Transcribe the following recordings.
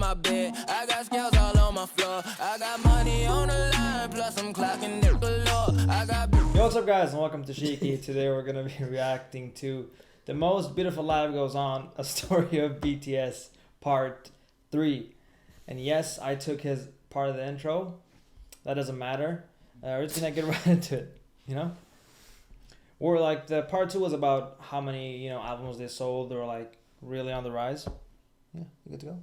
my bed. I got scales all on my floor. I got money on the line, plus I'm clocking it below. I got. Yo, what's up, guys, and welcome to Shiki. Today we're gonna be reacting to The Most Beautiful Life Goes On, a story of BTS Part 3. And yes, I took his part of the intro. That doesn't matter. We're just gonna get right into it, you know? Or like the part 2 was about how many, albums they sold. They were like really on the rise. Yeah, you good to go?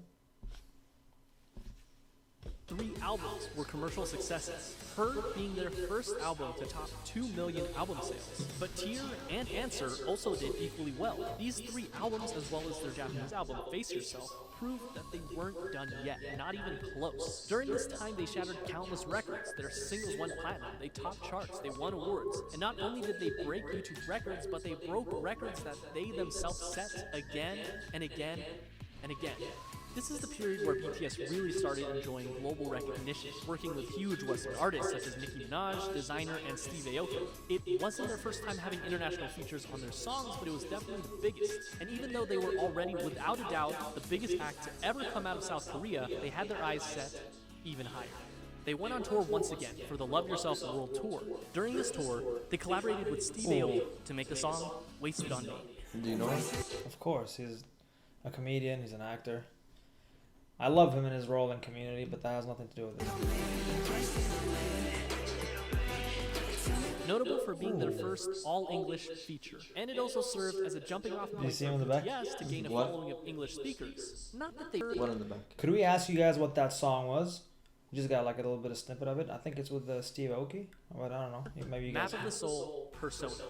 3 albums were commercial successes, Her being their first album to top 2 million album sales. But Tear and Answer also did equally well. These 3 albums, as well as their Japanese album, Face Yourself, proved that they weren't done yet, not even close. During this time, they shattered countless records. Their singles went platinum, they topped charts, they won awards. And not only did they break YouTube records, but they broke records that they themselves set again and again and again. This is the period where BTS really started enjoying global recognition, working with huge Western artists such as Nicki Minaj, Designer, and Steve Aoki. It wasn't their first time having international features on their songs, but it was definitely the biggest. And even though they were already, without a doubt, the biggest act to ever come out of South Korea, they had their eyes set even higher. They went on tour once again for the Love Yourself World Tour. During this tour, they collaborated with Steve Aoki to make the song Wasted on Me. Do you know him? Of course, he's a comedian, he's an actor. I love him in his role in Community, but that has nothing to do with it. Notable for being their first all-English feature, and it also served as a jumping-off point for BTS to gain a following of English speakers. Not that they What in the back? Could we ask you guys what that song was? We just got like a little bit of snippet of it. I think it's with Steve Aoki, but I don't know. Maybe you guys. Map of the Soul, Persona.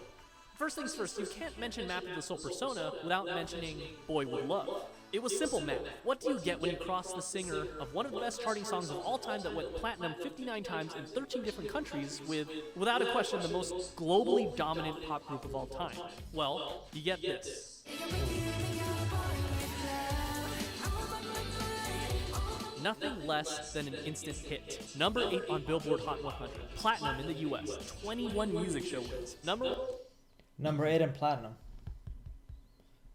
First things first, you can't mention Map of the Soul Persona without mentioning Boy With Love. It was simple math. What do you get when you cross the singer of one of the best charting songs of all time that went platinum 59 times in 13 different countries with, without a question, the most globally dominant pop group of all time? Well, you get this. Nothing less than an instant hit. Number 8 on Billboard Hot 100. Platinum in the US. 21 music show wins. Number 8 in platinum.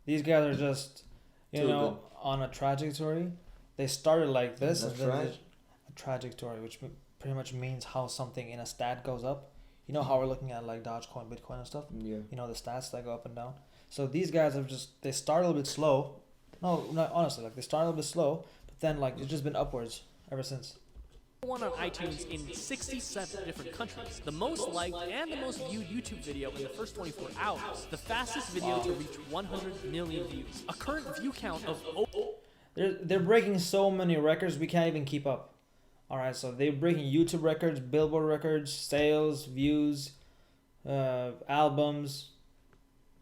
These guys are just, on a trajectory. They started like this. That's and then right. A trajectory, which pretty much means how something in a stat goes up. You know how we're looking at like Dogecoin, Bitcoin and stuff? Yeah. You know the stats that go up and down. So these guys have they started a little bit slow. No, honestly, like they started a little bit slow, but then like it's just been upwards ever since. One on iTunes in 67 different countries. The most liked and the most viewed YouTube video in the first 24 hours. The fastest video to reach 100 million views. A current view count of... They're breaking so many records we can't even keep up. Alright, so they're breaking YouTube records, Billboard records, sales, views, albums,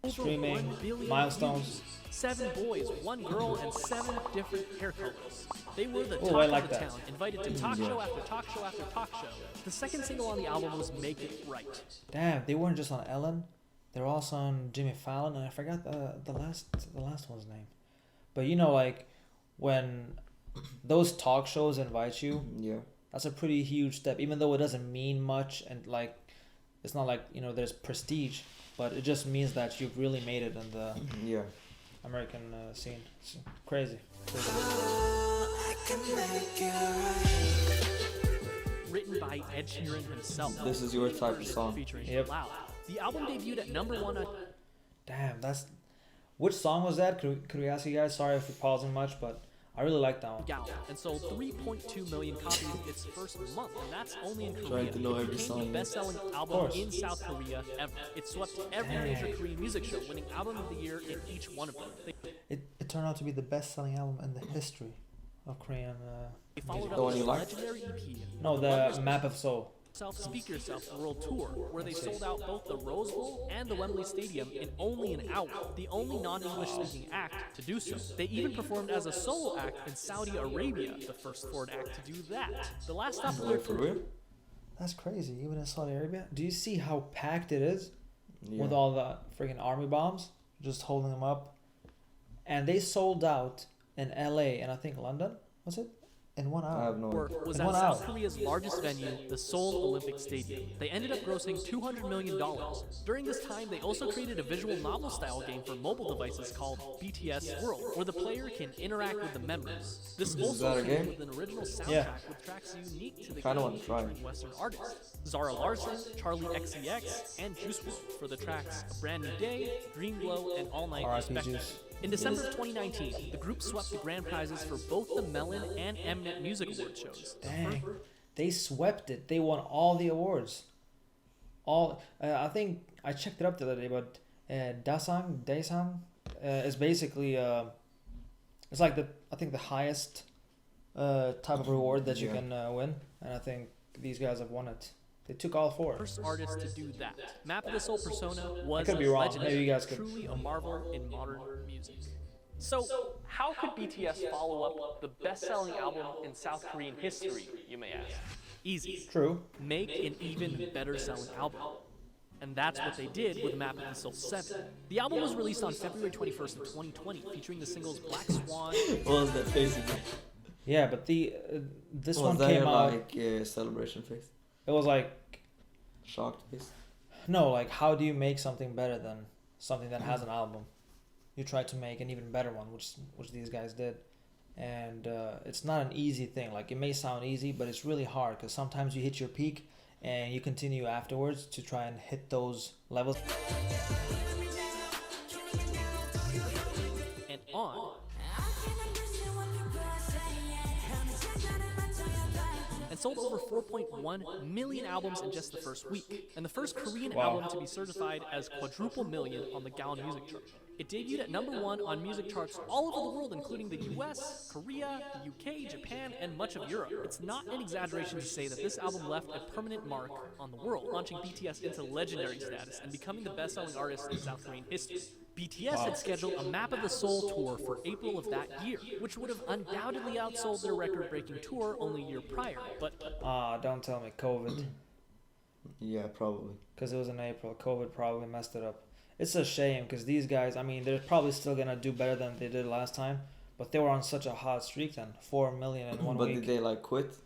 streaming, milestones. Views. 7 boys, 1 girl, and 7 different hair colors. They were the talk of the town, invited to talk show after talk show after talk show. The second single on the album was Make It Right. Damn, they weren't just on Ellen. They were also on Jimmy Fallon, and I forgot the last one's name. But like when those talk shows invite you, that's a pretty huge step. Even though it doesn't mean much, and like it's not like there's prestige, but it just means that you've really made it in the American scene. It's crazy. Written by Ed Sheeran himself. This is your type of song. Featuring Loud. The album debuted at number 1 on... Damn, which song was that? Could we ask you guys? Sorry if we're pausing much, but I really like that one. And sold 3.2 million copies its first month, and that's only in Korea. Trying to know every It became song. the best-selling album in South Korea ever. It swept every major Korean music show, winning Album of the Year in each one of them. It turned out to be the best-selling album in the history of Korean They followed The one up you with a like? legendary EP. No, the Map of Soul. Speak Yourself World Tour, where they sold out both the Rose Bowl and the Wembley Stadium in only an hour, the only non-English speaking act to do so. They even performed as a solo act in Saudi Arabia, the first foreign act to do that. The last stop For real? That's crazy, even in Saudi Arabia. Do you see how packed it is with all the freaking army bombs just holding them up? And they sold out in LA and I think London, was it? In 1 I hour. have no tour idea. was In at 1 South hour. Korea's largest venue, the Seoul Olympic Stadium. They ended up grossing $200 million. During this time, they also created a visual novel-style game for mobile devices called BTS World, where the player can interact with the members. This Is also that a came game? with an original soundtrack Yeah. with tracks unique to the Kinda game wanna try. featuring Western artists. Zara Larsson, Charlie XCX, and Juice WRLD for the tracks A Brand New Day, Dream Glow, and All Night R.I.P. respectively. Juice. In December of 2019, the group swept the grand prizes for both the Melon and Mnet Music Award shows. Dang. They swept it. They won all the awards. All I think I checked it up the other day, but Daesang is basically it's like I think the highest type of reward that you Yeah. can win, and I think these guys have won it. They took all 4. First artist to do that. Map of the Soul Persona was could be wrong. legendary, Maybe you guys could. truly a marvel in modern music. So, how could BTS follow up the best-selling album in South Korean history, you may ask? Easy. True. Make an even better-selling album. And that's what they did with Map of the Soul 7. The album was released on February 21st of 2020, featuring the singles Black Swan. What was that face again? Yeah, but the this Was one that came out. like celebration face? It was like Shocked face? no, like how do you make something better than something that has an album? You try to make an even better one, which these guys did, and it's not an easy thing. Like it may sound easy, but it's really hard because sometimes you hit your peak and you continue afterwards to try and hit those levels. And on. And sold over 4.1 million albums in just the first week, and the first Korean Wow. album to be certified as quadruple million on the Gaon Music Chart. It debuted at #1 on music charts all over the world, including the US, Korea, the UK, Japan, and much of Europe. It's not an exaggeration to say that this album left a permanent mark on the world, launching BTS into legendary status and becoming the best-selling artist in South Korean history. BTS had scheduled a Map of the Soul tour for April of that year, which would have undoubtedly outsold their record-breaking tour only a year prior. But Don't tell me COVID, Yeah, probably. because it was in April. COVID probably messed it up. It's a shame because these guys, I mean, they're probably still gonna do better than they did last time, but they were on such a hot streak then. 4 million in 1 But week. did they like quit?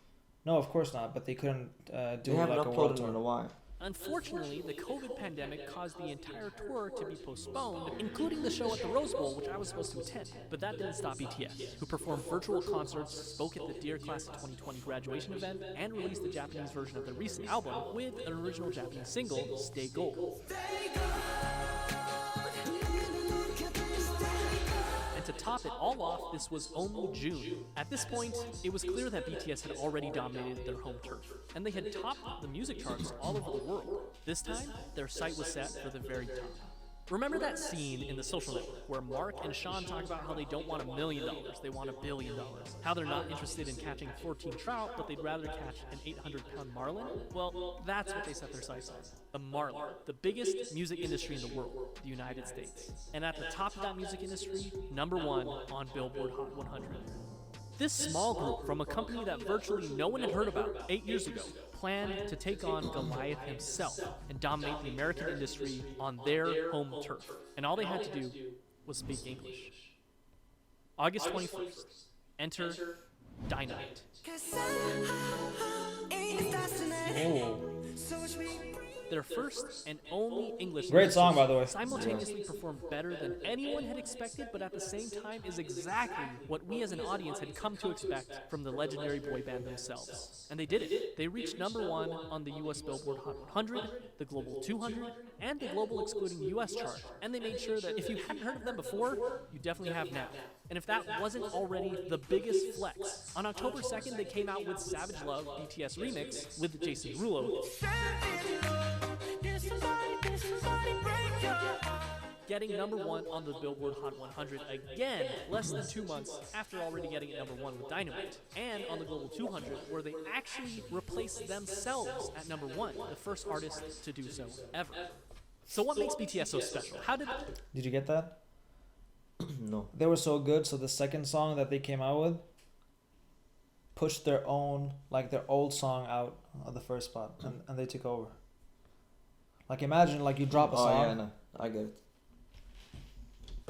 No, of course not. But they couldn't do They haven't like a world uploaded in a tour. while. unfortunately, the COVID pandemic caused the entire tour to be postponed, including the show at the Rose Bowl, which I was supposed to attend. But that didn't stop BTS, who performed virtual concerts, spoke at the Dear Class of 2020 graduation event, and released the Japanese version of their recent album with an original Japanese single, Stay Gold. And to top it all off, this was only June. At this point, it was clear that BTS had already dominated their home turf, and they had topped the music charts all over the world. This time, their sight was set for the very top. Remember that scene in The Social Network where Mark and Sean talk about how they don't want $1 million, they want $1 billion? How they're not interested in catching 14 trout, but they'd rather catch an 800-pound marlin? Well, that's what they set their sights on. The marlin, the biggest music industry in the world, the United States. And at the top of that music industry, #1 on Billboard Hot 100. This small group from a company that virtually no one had heard about 8 years ago planned to take on Goliath himself and dominate the American industry on their home turf. And all they had to do was speak English. August 21st, enter Dynamite. Oh, Their first and only English great song, by the way. simultaneously performed better than anyone had expected, but at the same time is exactly what we as an audience had come to expect from the legendary boy band themselves. And they did it. They reached #1 on the US Billboard Hot 100, the Global 200, and the Global Excluding US chart. And they made sure that if you hadn't heard of them before, you definitely have now. And if that wasn't already the biggest flex, on October 2nd they came out with Savage Love BTS Remix with Jason Derulo, getting #1 on the Billboard Hot 100 again, less than 2 months after already getting it #1 with Dynamite, and on the Global 200, where they actually replaced themselves at #1, the first artist to do so ever. So what makes BTS so special? How did Did you get that? No. They were so good, so the second song that they came out with pushed their own, like their old song out of the first spot, and they took over. Like imagine like you drop a Oh song. yeah, no, I get it.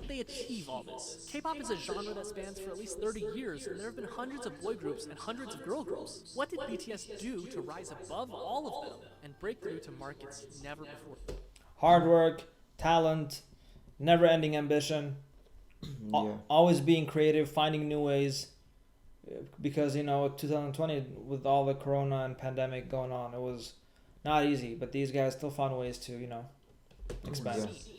They achieve all this. K-pop is a genre that spans for at least 30 years, and there have been hundreds of boy groups and hundreds of girl groups. What did BTS do to rise above all of them and break through to markets never before? Hard work, talent, never-ending ambition, Yeah. always being creative, finding new ways. Because 2020 with all the corona and pandemic going on, it was not easy. But these guys still found ways to expand. Yeah.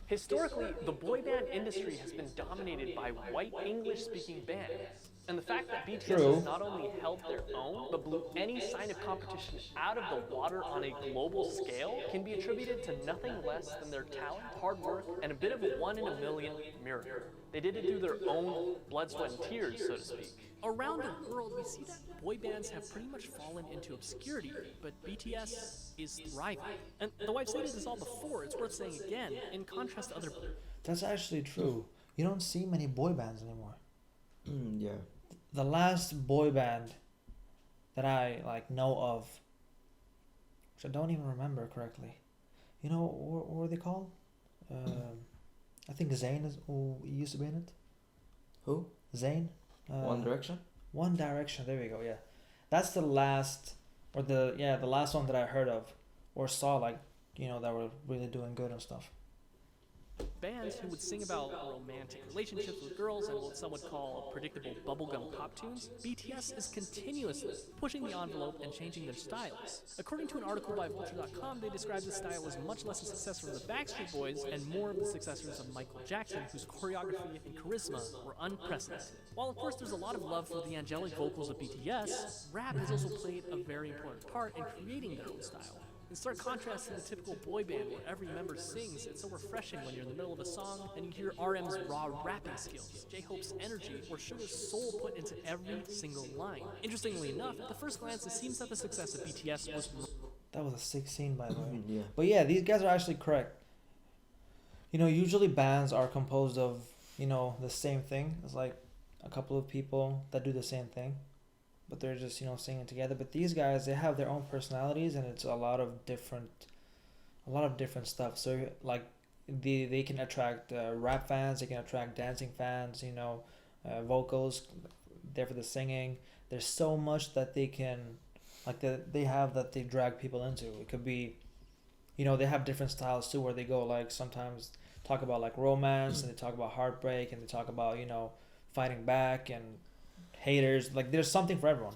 Historically, the boy band industry has been dominated by white English-speaking bands. And the fact that BTS True. has not only held their own, but blew any sign of competition out of the water on a global scale can be attributed to nothing less than their talent, hard work, and a bit of a one-in-a-million miracle. They did it through their own blood, sweat, and tears, so to speak. Around the world, we see that boy bands have pretty much fallen into obscurity, but BTS is thriving. And though I've stated this all before, it's worth saying again, in contrast to other... That's actually true. You don't see many boy bands anymore. Yeah. The last boy band that I know of, which I don't even remember correctly. What were they called? I think Zayn is who used to be in it. Who? Zayn. One Direction? One Direction. There we go. Yeah, that's the last, or the last one that I heard of or saw that were really doing good and stuff. Bands who would sing about romantic relationships with girls and what some would call predictable bubblegum pop tunes, BTS is continuously pushing the envelope and changing their styles. According to an article by Vulture.com, they describe this style as much less a success from the Backstreet Boys and more of the successors of Michael Jackson, whose choreography and charisma were unprecedented. While of course there's a lot of love for the angelic vocals of BTS, rap has also played a very important part in creating their own style. In stark contrast to the typical boy band where every member sings, it's so refreshing when you're in the middle of a song and you hear RM's raw rapping skills, J-Hope's energy, or Suga's soul put into every single line. Interestingly enough, at the first glance, it seems that the success of BTS was... That was a 16 by the way. Yeah. But yeah, these guys are actually correct. Usually bands are composed of, the same thing. It's like a couple of people that do the same thing, but they're just, singing together. But these guys, they have their own personalities, and it's a lot of different stuff. So they can attract rap fans, they can attract dancing fans, vocals, there for the singing. There's so much that they can, they have that they drag people into. It could be, they have different styles too, where they go sometimes talk about romance, and they talk about heartbreak, and they talk about fighting back and haters. There's something for everyone.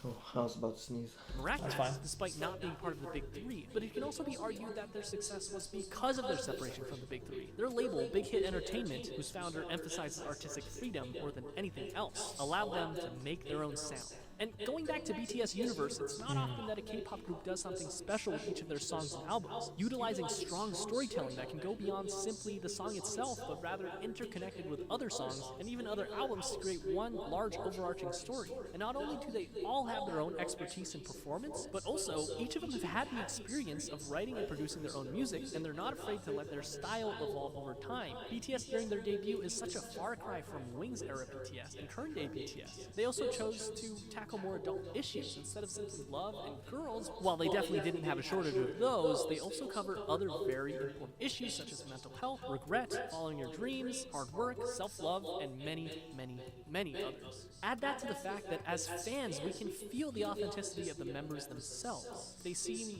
Oh, I was about to sneeze. miraculous, That's fine. despite not being part of the Big Three. But it can also be argued that their success was because of their separation from the Big Three. Their label, Big Hit Entertainment, whose founder emphasizes artistic freedom more than anything else, allowed them to make their own sound. And going back to BTS Universe, it's not often that a K-pop group does something special with each of their songs and albums, utilizing strong storytelling that can go beyond simply the song itself, but rather interconnected with other songs and even other albums to create one large overarching story. And not only do they all have their own expertise in performance, but also each of them have had the experience of writing and producing their own music, and they're not afraid to let their style evolve over time. BTS during their debut is such a far cry from Wings era BTS and current day BTS. They also chose to tackle more adult issues instead of simply love and girls. While they definitely didn't have a shortage of those, they also covered other very important issues such as mental health, regret, following your dreams, hard work, self-love, and many, many, many others. Add that to the fact that as fans, we can feel the authenticity of the members themselves. They seem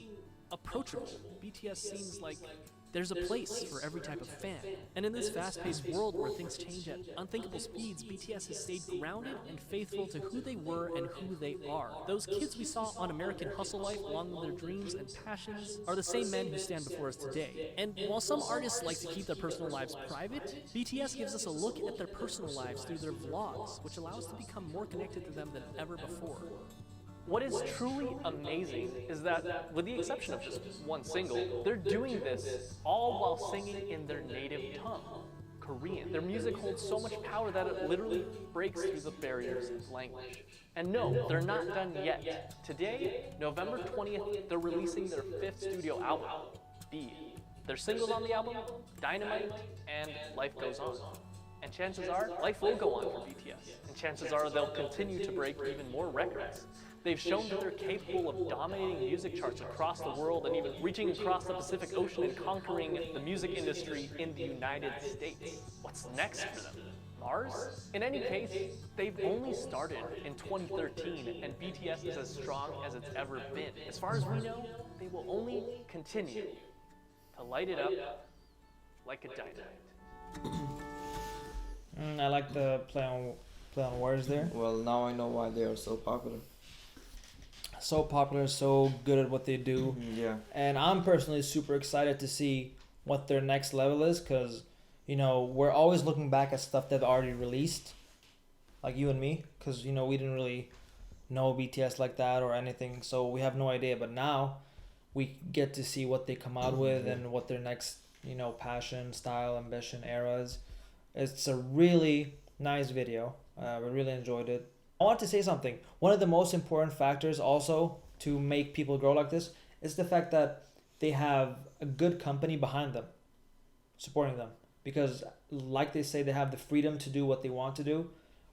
approachable. BTS seems like there's a place for every type of fan. And in this fast-paced world where things change at unthinkable speeds, BTS has stayed grounded and faithful to who they were and who they are. Those kids we saw on American Hustle Life, along with their dreams and passions, are the same men who stand before us today. And while some artists like to keep their personal lives private, BTS gives us a look at their personal lives through their vlogs, which allows us to become more connected to them than ever before. What is truly amazing is that, with the exception of just one single, they're doing this all while singing in their native tongue, Korean. Their music holds so much power that it literally breaks through the barriers of language. And no, they're not done yet. Today, November 20th, they're releasing their 5th studio album, B. Their singles on the album, Dynamite and Life Goes On. And chances are, life will go on for BTS. And chances are they'll continue to break even more records. They've shown that they're capable of dominating music charts across the world and even reaching across the Pacific Ocean and conquering the music industry in the United States. What's next for them? Mars? In any case, they've only started in 2013 and BTS is as strong as it's ever been. As far as we know, they will only continue to light it up like a dynamite. I like the play on words there. Well, now I know why they are so popular. So popular, so good at what they do. Yeah. And I'm personally super excited to see what their next level is, because, you know, we're always looking back at stuff they've already released, like you and me, because, you know, we didn't really know BTS like that or anything, so we have no idea. But now we get to see what they come out with and what their next, you know, passion, style, ambition, era is. It's a really nice video. We really enjoyed it. I want to say something. One of the most important factors also to make people grow like this is the fact that they have a good company behind them, supporting them. Because like they say, they have the freedom to do what they want to do,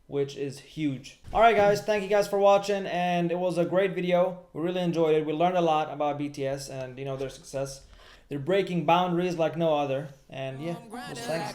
which is huge. Alright guys, thank you guys for watching, and it was a great video. We really enjoyed it. We learned a lot about BTS and, you know, their success. They're breaking boundaries like no other. And yeah, thanks.